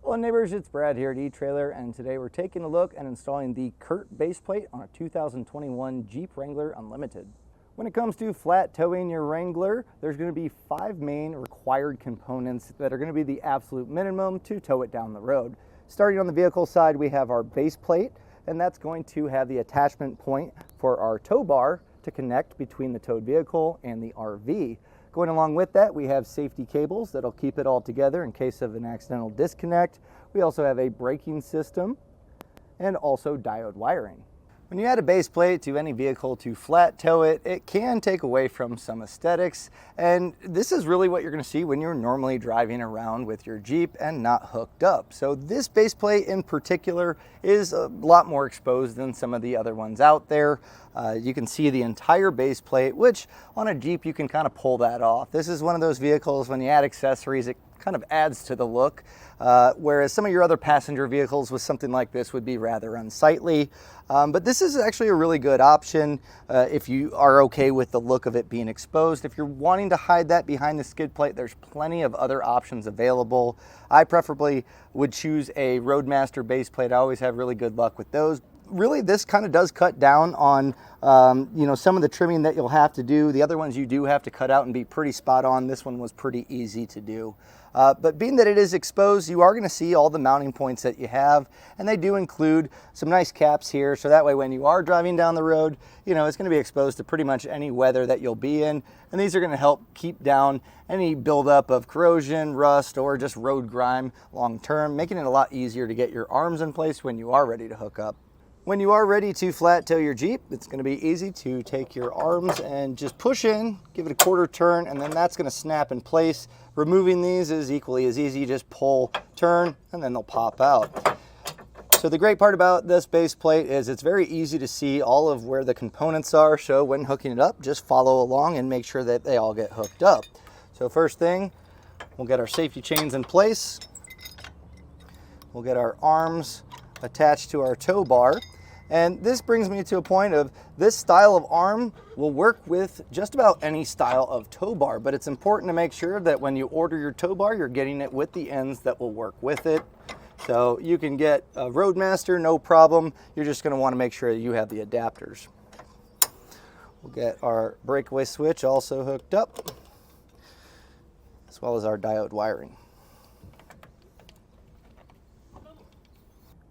Hello neighbors, it's Brad here at eTrailer, and today we're taking a look at installing the Curt base plate on a 2021 Jeep Wrangler Unlimited. When it comes to flat towing your Wrangler, there's going to be 5 main required components that are going to be the absolute minimum to tow it down the road. Starting on the vehicle side, we have our base plate, and that's going to have the attachment point for our tow bar to connect between the towed vehicle and the RV. Going along with that, we have safety cables that'll keep it all together in case of an accidental disconnect. We also have a braking system and also diode wiring. When you add a base plate to any vehicle to flat tow it, it can take away from some aesthetics, and this is really what you're going to see when you're normally driving around with your Jeep and not hooked up. So this base plate in particular is a lot more exposed than some of the other ones out there. You can see the entire base plate, which on a Jeep you can kind of pull that off. This is one of those vehicles when you add accessories, it kind of adds to the look, whereas some of your other passenger vehicles with something like this would be rather unsightly. But this is actually a really good option if you are okay with the look of it being exposed. If you're wanting to hide that behind the skid plate, there's plenty of other options available. I preferably would choose a Roadmaster base plate. I always have really good luck with those. Really, this kind of does cut down on some of the trimming that you'll have to do. The other ones you do have to cut out and be pretty spot on. This one was pretty easy to do. But being that it is exposed, you are going to see all the mounting points that you have, and they do include some nice caps here, so that way when you are driving down the road, it's going to be exposed to pretty much any weather that you'll be in, and these are going to help keep down any buildup of corrosion, rust, or just road grime long term, making it a lot easier to get your arms in place when you are ready to hook up. When you are ready to flat tow your Jeep, it's going to be easy to take your arms and just push in, give it a quarter turn, and then that's going to snap in place. Removing these is equally as easy. Just pull, turn, and then they'll pop out. So the great part about this base plate is it's very easy to see all of where the components are. So when hooking it up, just follow along and make sure that they all get hooked up. So first thing, we'll get our safety chains in place. We'll get our arms attached to our tow bar. And this brings me to a point of this style of arm will work with just about any style of tow bar, but it's important to make sure that when you order your tow bar, you're getting it with the ends that will work with it. So you can get a Roadmaster, no problem. You're just going to want to make sure that you have the adapters. We'll get our breakaway switch also hooked up, as well as our diode wiring.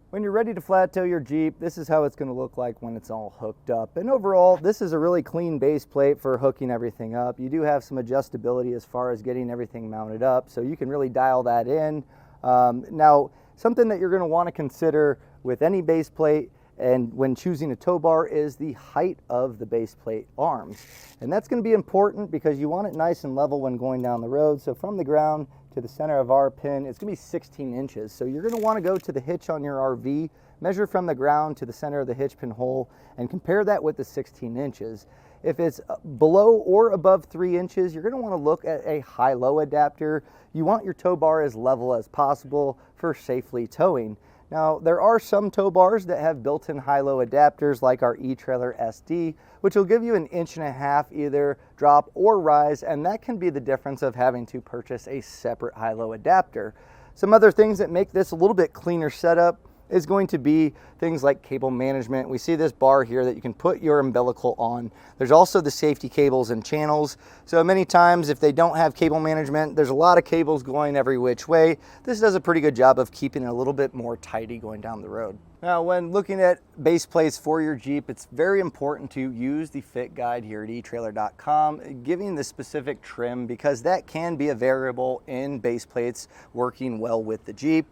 When you're ready to flat tow your Jeep, this is how it's going to look like when it's all hooked up. And overall, this is a really clean base plate for hooking everything up. You do have some adjustability as far as getting everything mounted up, so you can really dial that in. Now, something that you're going to want to consider with any base plate and when choosing a tow bar is the height of the base plate arms. And that's going to be important because you want it nice and level when going down the road. So from the ground to the center of our pin, it's going to be 16 inches. So you're going to want to go to the hitch on your RV, measure from the ground to the center of the hitch pin hole, and compare that with the 16 inches. If it's below or above 3 inches, you're going to want to look at a high-low adapter. You want your tow bar as level as possible for safely towing. Now, there are some tow bars that have built-in high-low adapters like our eTrailer SD, which will give you 1.5 inches either drop or rise, and that can be the difference of having to purchase a separate high-low adapter. Some other things that make this a little bit cleaner setup is going to be things like cable management. We see this bar here that you can put your umbilical on. There's also the safety cables and channels. So many times if they don't have cable management, there's a lot of cables going every which way. This does a pretty good job of keeping it a little bit more tidy going down the road. Now, when looking at base plates for your Jeep, it's very important to use the fit guide here at etrailer.com, giving the specific trim, because that can be a variable in base plates working well with the Jeep.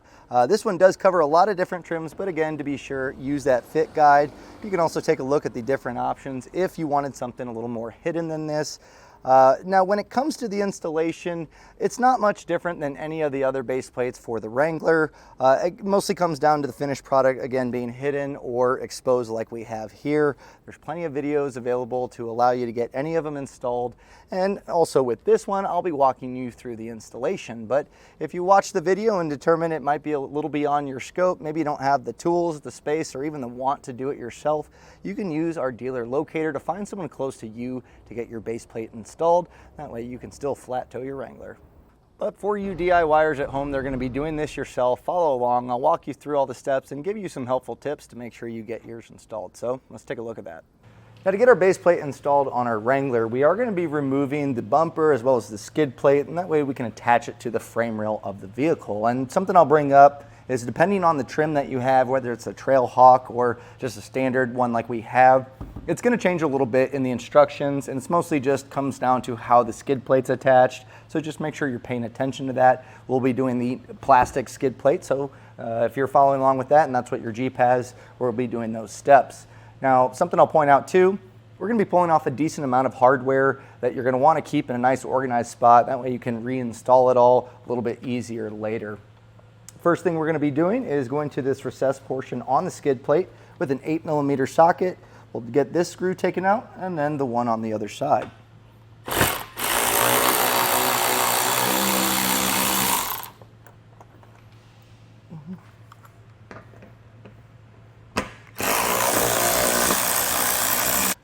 This one does cover a lot of different trims, but again, to be sure, use that fit guide. You can also take a look at the different options if you wanted something a little more hidden than this. Now, when it comes to the installation, it's not much different than any of the other base plates for the Wrangler. It mostly comes down to the finished product, again, being hidden or exposed like we have here. There's plenty of videos available to allow you to get any of them installed. And also with this one, I'll be walking you through the installation. But if you watch the video and determine it might be a little beyond your scope, maybe you don't have the tools, the space, or even the want to do it yourself, you can use our dealer locator to find someone close to you to get your base plate installed. That way you can still flat tow your Wrangler. But for you DIYers at home, they're going to be doing this yourself. Follow along. I'll walk you through all the steps and give you some helpful tips to make sure you get yours installed. So let's take a look at that. Now, to get our base plate installed on our Wrangler, we are going to be removing the bumper as well as the skid plate, and that way we can attach it to the frame rail of the vehicle. And something I'll bring up is, depending on the trim that you have, whether it's a Trail Hawk or just a standard one like we have, it's going to change a little bit in the instructions, and it's mostly just comes down to how the skid plate's attached. So just make sure you're paying attention to that. We'll be doing the plastic skid plate, so if you're following along with that and that's what your Jeep has, we'll be doing those steps. Now, something I'll point out too, we're going to be pulling off a decent amount of hardware that you're going to want to keep in a nice organized spot. That way you can reinstall it all a little bit easier later. First thing we're going to be doing is going to this recessed portion on the skid plate with an 8mm socket. We'll get this screw taken out and then the one on the other side.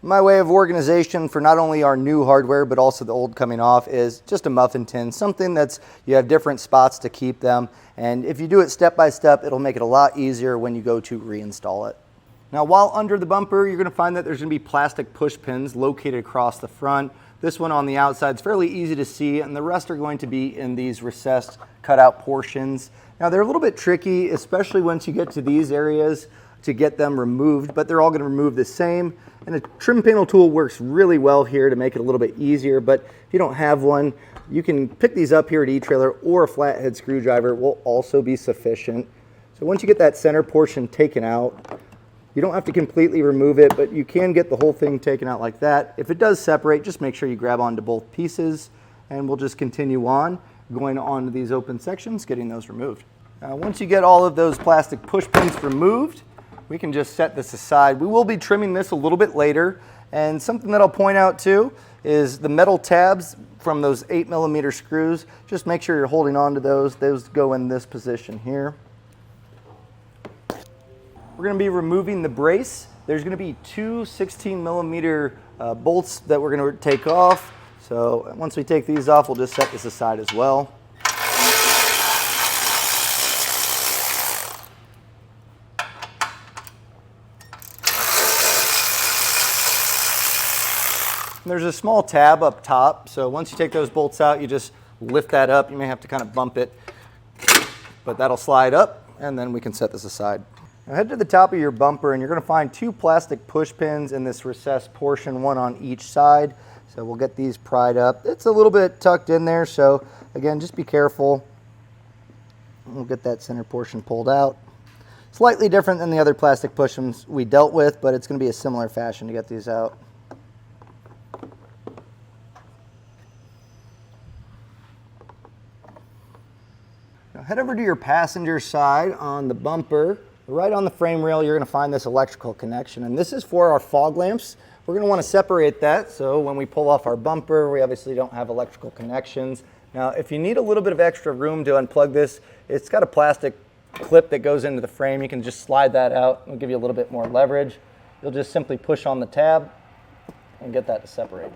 My way of organization for not only our new hardware but also the old coming off is just a muffin tin, something that's, you have different spots to keep them, and if you do it step by step, it'll make it a lot easier when you go to reinstall it. Now, while under the bumper, you're going to find that there's going to be plastic push pins located across the front. This one on the outside is fairly easy to see, and the rest are going to be in these recessed cutout portions. Now, they're a little bit tricky, especially once you get to these areas, to get them removed, but they're all going to remove the same. And a trim panel tool works really well here to make it a little bit easier, but if you don't have one, you can pick these up here at eTrailer, or a flathead screwdriver will also be sufficient. So once you get that center portion taken out, you don't have to completely remove it, but you can get the whole thing taken out like that. If it does separate, just make sure you grab onto both pieces, and we'll just continue on, going on to these open sections, getting those removed. Now, once you get all of those plastic push pins removed, we can just set this aside. We will be trimming this a little bit later, and something that I'll point out too is the metal tabs from those 8mm screws. Just make sure you're holding on to those. Those go in this position here. We're going to be removing the brace. There's going to be two 16mm bolts that we're going to take off. So once we take these off, we'll just set this aside as well. There's a small tab up top, so once you take those bolts out, you just lift that up. You may have to kind of bump it, but that'll slide up, and then we can set this aside. Now head to the top of your bumper, and you're going to find two plastic push pins in this recessed portion, one on each side. So we'll get these pried up. It's a little bit tucked in there, so again, just be careful. We'll get that center portion pulled out. Slightly different than the other plastic push pins we dealt with, but it's going to be a similar fashion to get these out. Now head over to your passenger side on the bumper. Right on the frame rail, you're going to find this electrical connection, and this is for our fog lamps. We're going to want to separate that, so when we pull off our bumper, we obviously don't have electrical connections. Now, if you need a little bit of extra room to unplug this, it's got a plastic clip that goes into the frame. You can just slide that out. It'll give you a little bit more leverage. You'll just simply push on the tab and get that to separate.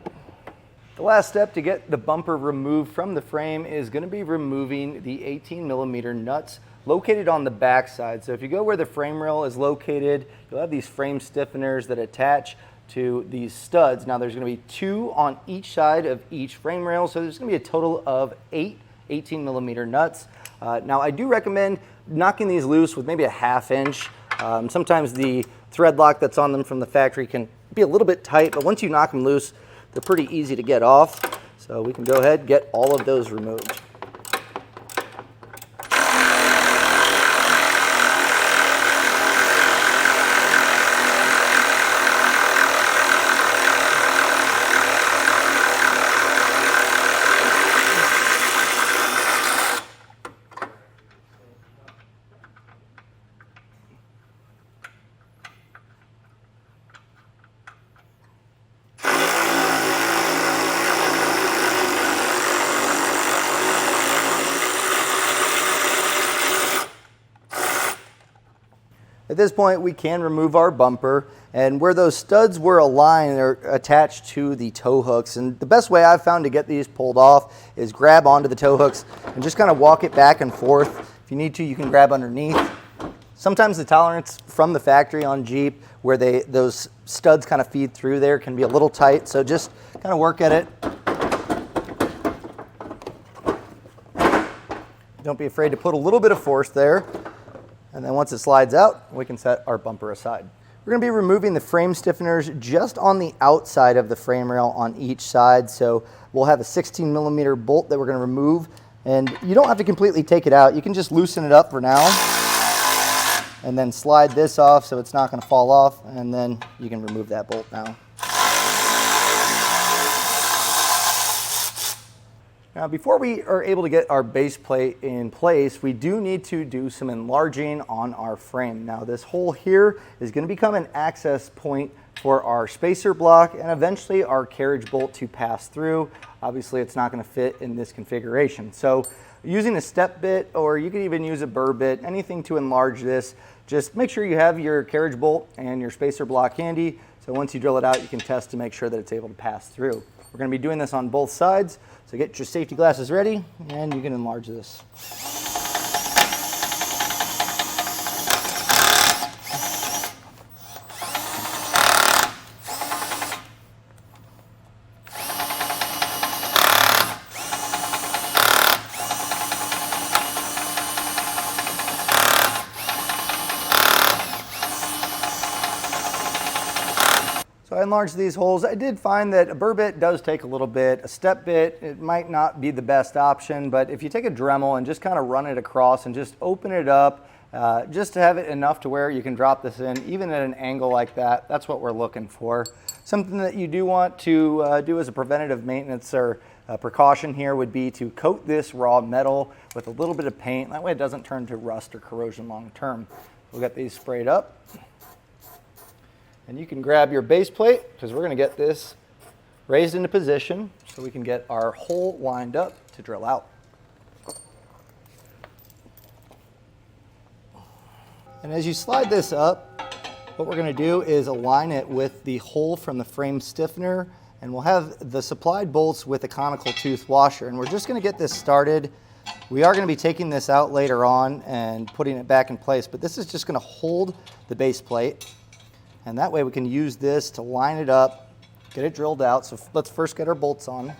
The last step to get the bumper removed from the frame is going to be removing the 18mm nuts located on the back side. So if you go where the frame rail is located, you'll have these frame stiffeners that attach to these studs. Now there's going to be two on each side of each frame rail, so there's going to be a total of 8 18mm nuts. Now I do recommend knocking these loose with maybe a 1/2 inch. Sometimes the thread lock that's on them from the factory can be a little bit tight, but once you knock them loose, they're pretty easy to get off. So we can go ahead and get all of those removed. At this point, we can remove our bumper, and where those studs were aligned, they're attached to the tow hooks. And the best way I've found to get these pulled off is grab onto the tow hooks and just kind of walk it back and forth. If you need to, you can grab underneath. Sometimes the tolerance from the factory on Jeep, where those studs kind of feed through there, can be a little tight, so just kind of work at it. Don't be afraid to put a little bit of force there. And then once it slides out, we can set our bumper aside. We're going to be removing the frame stiffeners just on the outside of the frame rail on each side. So we'll have a 16mm bolt that we're going to remove. And you don't have to completely take it out. You can just loosen it up for now. And then slide this off so it's not going to fall off. And then you can remove that bolt now. Now, before we are able to get our base plate in place, we do need to do some enlarging on our frame. Now, this hole here is going to become an access point for our spacer block and eventually our carriage bolt to pass through. Obviously, it's not going to fit in this configuration. So using a step bit, or you could even use a burr bit, anything to enlarge this, just make sure you have your carriage bolt and your spacer block handy. So once you drill it out, you can test to make sure that it's able to pass through. We're going to be doing this on both sides, so get your safety glasses ready and you can enlarge this. So I enlarged these holes. I did find that a burr bit does take a little bit. A step bit, it might not be the best option, but if you take a Dremel and just kind of run it across and just open it up, just to have it enough to where you can drop this in, even at an angle like that, that's what we're looking for. Something that you do want to do as a preventative maintenance or precaution here would be to coat this raw metal with a little bit of paint. That way it doesn't turn to rust or corrosion long term. We'll get these sprayed up. And you can grab your base plate, because we're going to get this raised into position so we can get our hole lined up to drill out. And as you slide this up, what we're going to do is align it with the hole from the frame stiffener, and we'll have the supplied bolts with a conical tooth washer. And we're just going to get this started. We are going to be taking this out later on and putting it back in place, but this is just going to hold the base plate. And that way we can use this to line it up, get it drilled out. So let's first get our bolts on.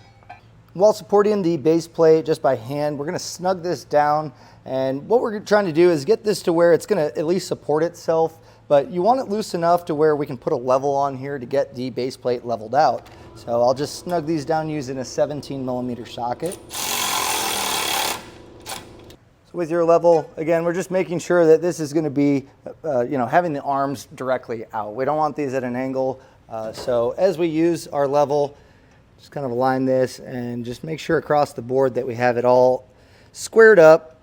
While supporting the base plate just by hand, we're going to snug this down. And what we're trying to do is get this to where it's going to at least support itself. But you want it loose enough to where we can put a level on here to get the base plate leveled out. So I'll just snug these down using a 17mm socket. With your level, again, we're just making sure that this is going to be, having the arms directly out. We don't want these at an angle. So as we use our level, just kind of align this and just make sure across the board that we have it all squared up.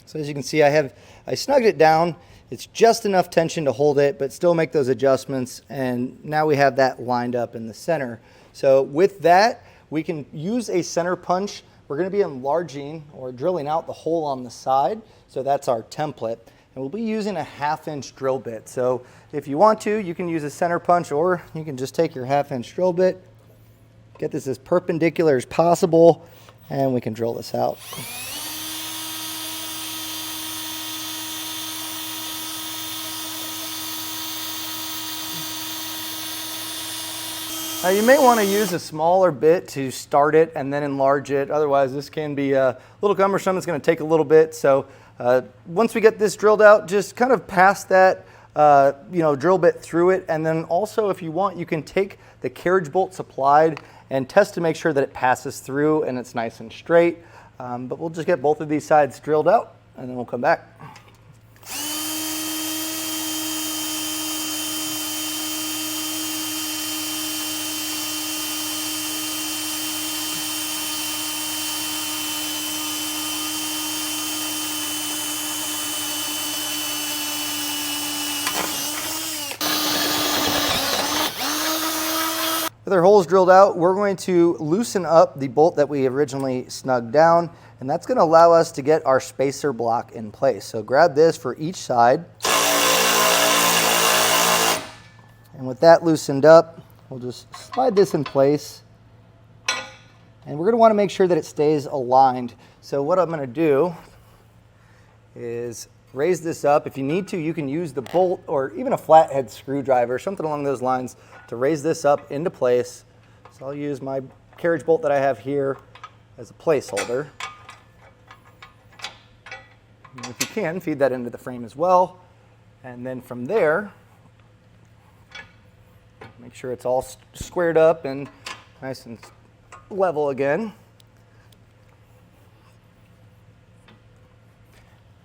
So as you can see, I snugged it down. It's just enough tension to hold it, but still make those adjustments. And now we have that lined up in the center. So with that, we can use a center punch. We're going to be enlarging or drilling out the hole on the side. So that's our template. And we'll be using a 1/2-inch drill bit. So if you want to, you can use a center punch, or you can just take your 1/2-inch drill bit, get this as perpendicular as possible, and we can drill this out. Now you may want to use a smaller bit to start it and then enlarge it. Otherwise, this can be a little cumbersome. It's going to take a little bit. So once we get this drilled out, just kind of pass that drill bit through it. And then also, if you want, you can take the carriage bolt supplied and test to make sure that it passes through and it's nice and straight. But we'll just get both of these sides drilled out and then we'll come back. With our holes drilled out, we're going to loosen up the bolt that we originally snugged down, and that's going to allow us to get our spacer block in place. So grab this for each side. And with that loosened up, we'll just slide this in place. And we're going to want to make sure that it stays aligned. So what I'm going to do is raise this up. If you need to, you can use the bolt or even a flathead screwdriver, something along those lines, to raise this up into place. So I'll use my carriage bolt that I have here as a placeholder. And if you can, feed that into the frame as well. And then from there, make sure it's all squared up and nice and level again.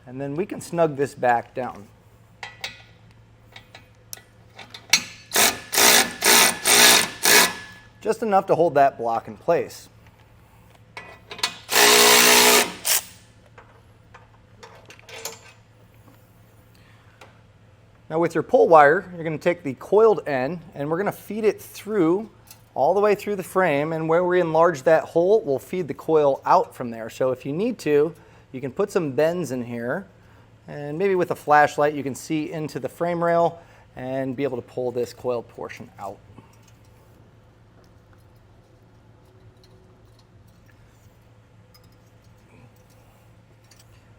And then we can snug this back down. Just enough to hold that block in place. Now with your pull wire, you're going to take the coiled end and we're going to feed it through all the way through the frame, and where we enlarge that hole, we'll feed the coil out from there. So if you need to, you can put some bends in here, and maybe with a flashlight you can see into the frame rail and be able to pull this coiled portion out.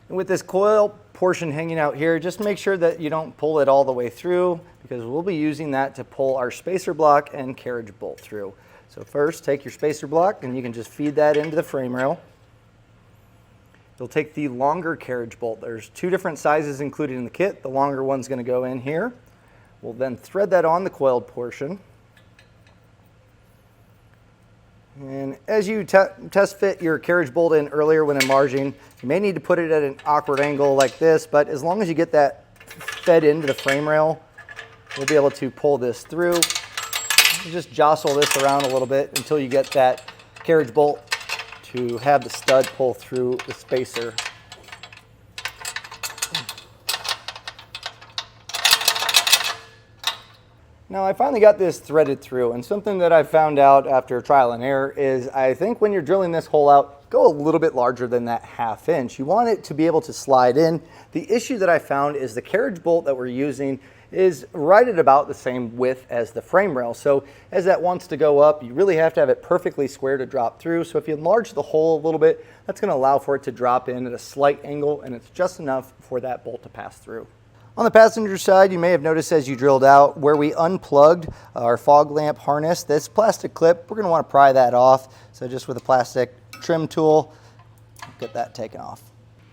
And with this coil portion hanging out here, just make sure that you don't pull it all the way through, because we'll be using that to pull our spacer block and carriage bolt through. So first, take your spacer block and you can just feed that into the frame rail. You'll take the longer carriage bolt. There's two different sizes included in the kit. The longer one's going to go in here. We'll then thread that on the coiled portion. And as you test fit your carriage bolt in earlier when enlarging, you may need to put it at an awkward angle like this, but as long as you get that fed into the frame rail, you'll be able to pull this through. You just jostle this around a little bit until you get that carriage bolt to have the stud pull through the spacer. Now I finally got this threaded through, and something that I found out after trial and error is I think when you're drilling this hole out, go a little bit larger than that 1/2 inch. You want it to be able to slide in. The issue that I found is the carriage bolt that we're using is right at about the same width as the frame rail. So as that wants to go up, you really have to have it perfectly square to drop through. So if you enlarge the hole a little bit, that's going to allow for it to drop in at a slight angle, and it's just enough for that bolt to pass through. On the passenger side, you may have noticed as you drilled out where we unplugged our fog lamp harness, this plastic clip, we're going to want to pry that off. So just with a plastic trim tool, get that taken off.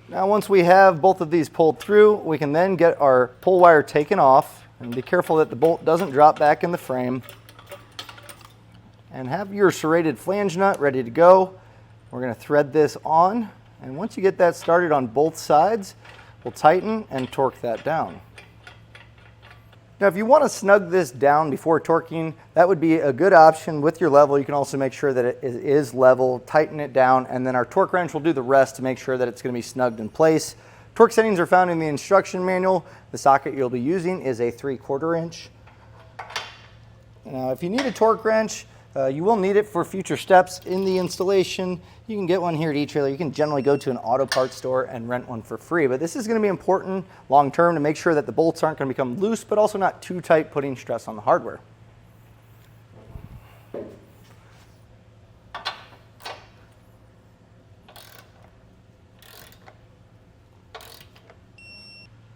Now once we have both of these pulled through, we can then get our pull wire taken off, and be careful that the bolt doesn't drop back in the frame. And have your serrated flange nut ready to go. We're going to thread this on, and once you get that started on both sides, we'll tighten and torque that down. Now if you want to snug this down before torquing, that would be a good option with your level. You can also make sure that it is level, tighten it down, and then our torque wrench will do the rest to make sure that it's going to be snugged in place. Torque settings are found in the instruction manual. The socket you'll be using is a 3/4 inch. Now if you need a torque wrench, you will need it for future steps in the installation. You can get one here at eTrailer. You can generally go to an auto parts store and rent one for free. But this is going to be important long term to make sure that the bolts aren't going to become loose, but also not too tight, putting stress on the hardware.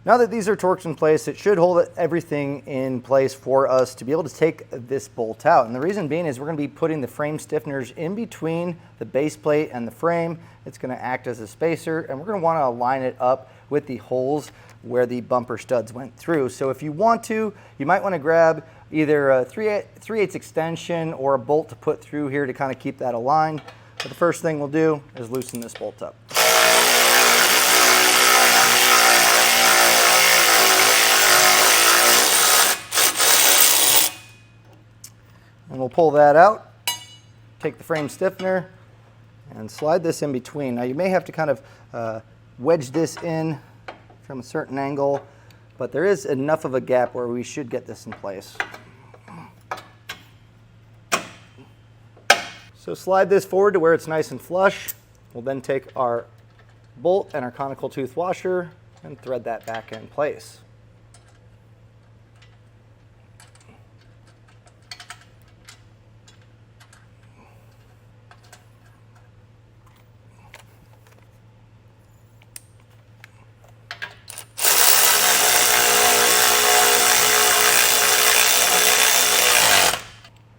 Now that these are torqued in place, it should hold everything in place for us to be able to take this bolt out. And the reason being is we're going to be putting the frame stiffeners in between the base plate and the frame. It's going to act as a spacer, and we're going to want to align it up with the holes where the bumper studs went through. So if you want to, you might want to grab either a 3/8 extension or a bolt to put through here to kind of keep that aligned. But the first thing we'll do is loosen this bolt up. And we'll pull that out, take the frame stiffener, and slide this in between. Now you may have to kind of wedge this in from a certain angle, but there is enough of a gap where we should get this in place. So slide this forward to where it's nice and flush. We'll then take our bolt and our conical tooth washer and thread that back in place.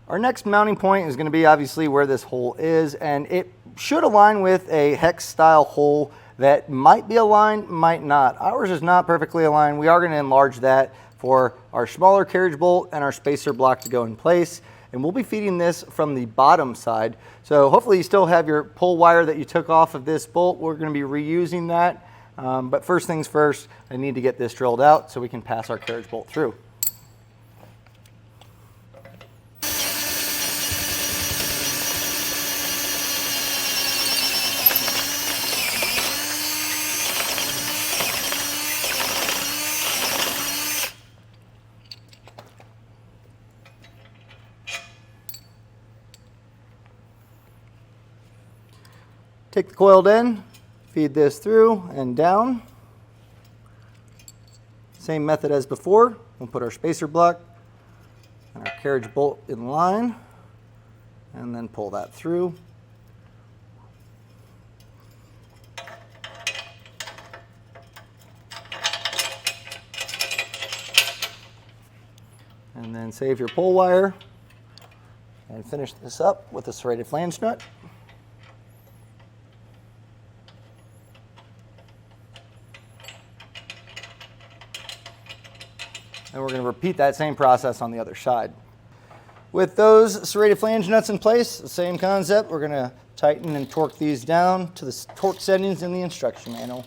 Our next mounting point is going to be obviously where this hole is, and it should align with a hex style hole that might be aligned, might not. Ours is not perfectly aligned. We are going to enlarge that for our smaller carriage bolt and our spacer block to go in place, and we'll be feeding this from the bottom side. So hopefully you still have your pull wire that you took off of this bolt. We're going to be reusing that, but first things first, I need to get this drilled out so we can pass our carriage bolt through. Take the coiled end, feed this through and down. Same method as before. We'll put our spacer block and our carriage bolt in line and then pull that through. And then save your pull wire and finish this up with a serrated flange nut. And we're going to repeat that same process on the other side. With those serrated flange nuts in place, the same concept, we're going to tighten and torque these down to the torque settings in the instruction manual.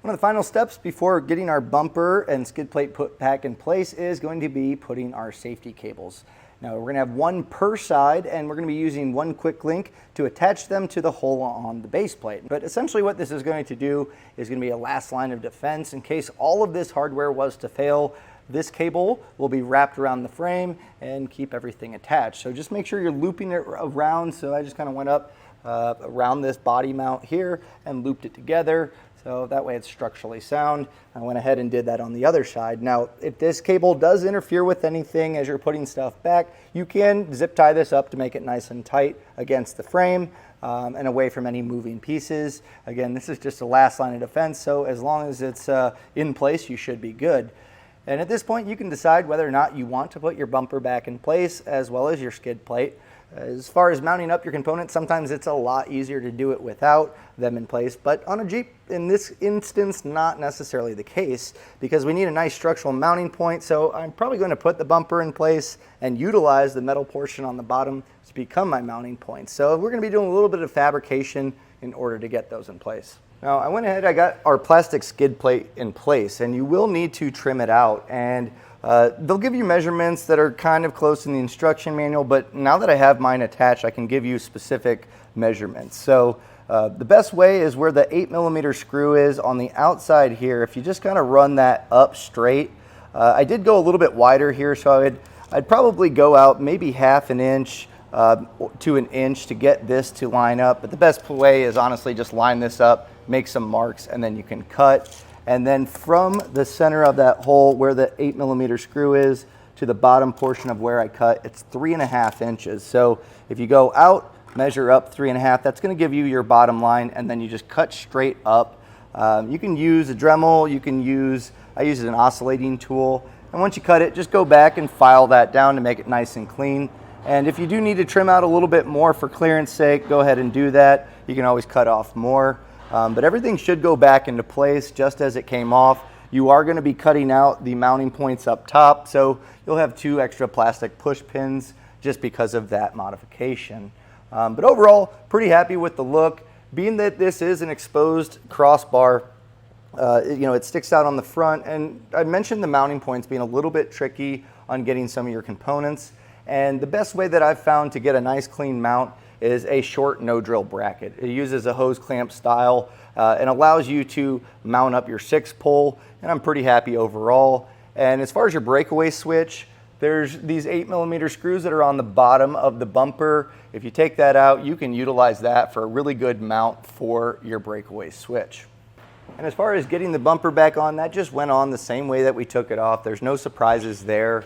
One of the final steps before getting our bumper and skid plate put back in place is going to be putting our safety cables. Now we're going to have one per side, and we're going to be using one quick link to attach them to the hole on the base plate. But essentially what this is going to do is going to be a last line of defense in case all of this hardware was to fail. This cable will be wrapped around the frame and keep everything attached. So just make sure you're looping it around. So I just kind of went up around this body mount here and looped it together. So that way it's structurally sound. I went ahead and did that on the other side. Now, if this cable does interfere with anything as you're putting stuff back, you can zip tie this up to make it nice and tight against the frame and away from any moving pieces. Again, this is just a last line of defense, so as long as it's in place, you should be good. And at this point, you can decide whether or not you want to put your bumper back in place as well as your skid plate. As far as mounting up your components, sometimes it's a lot easier to do it without them in place, but on a Jeep, in this instance, not necessarily the case because we need a nice structural mounting point, so I'm probably going to put the bumper in place and utilize the metal portion on the bottom to become my mounting point. So we're going to be doing a little bit of fabrication in order to get those in place. Now, I went ahead, I got our plastic skid plate in place, and you will need to trim it out, and they'll give you measurements that are kind of close in the instruction manual, but now that I have mine attached, I can give you specific measurements. So the best way is where the 8mm screw is on the outside here. If you just kind of run that up straight, I did go a little bit wider here, so I'd probably go out maybe half an inch to an inch to get this to line up. But the best way is honestly just line this up, make some marks, and then you can cut. And then from the center of that hole where the 8mm screw is to the bottom portion of where I cut, it's 3.5 inches. So if you go out, measure up 3.5, that's going to give you your bottom line, and then you just cut straight up. You can use a Dremel, I use an oscillating tool, and once you cut it, just go back and file that down to make it nice and clean. And if you do need to trim out a little bit more for clearance sake, go ahead and do that. You can always cut off more. But everything should go back into place just as it came off. You are going to be cutting out the mounting points up top, so you'll have 2 extra plastic push pins just because of that modification. But overall, pretty happy with the look. Being that this is an exposed crossbar, it sticks out on the front, and I mentioned the mounting points being a little bit tricky on getting some of your components. And the best way that I've found to get a nice clean mount is a short no drill bracket. It uses a hose clamp style and allows you to mount up your 6-pole, and I'm pretty happy overall. And as far as your breakaway switch, there's these 8mm screws that are on the bottom of the bumper. If you take that out, you can utilize that for a really good mount for your breakaway switch. And as far as getting the bumper back on, that just went on the same way that we took it off. There's no surprises there.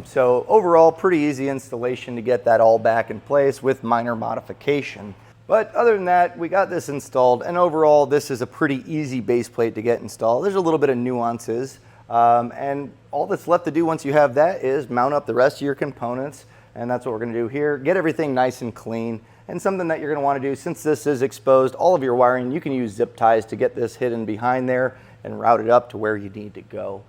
So overall, pretty easy installation to get that all back in place with minor modification. But other than that, we got this installed, and overall, this is a pretty easy base plate to get installed. There's a little bit of nuances, and all that's left to do once you have that is mount up the rest of your components, and that's what we're gonna do here. Get everything nice and clean, and something that you're gonna wanna do, since this is exposed, all of your wiring, you can use zip ties to get this hidden behind there and route it up to where you need to go.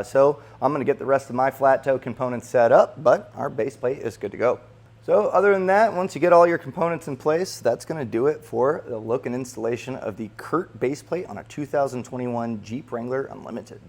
So I'm going to get the rest of my flat toe components set up, but our base plate is good to go. So other than that, once you get all your components in place, that's going to do it for the look and installation of the Curt base plate on a 2021 Jeep Wrangler Unlimited.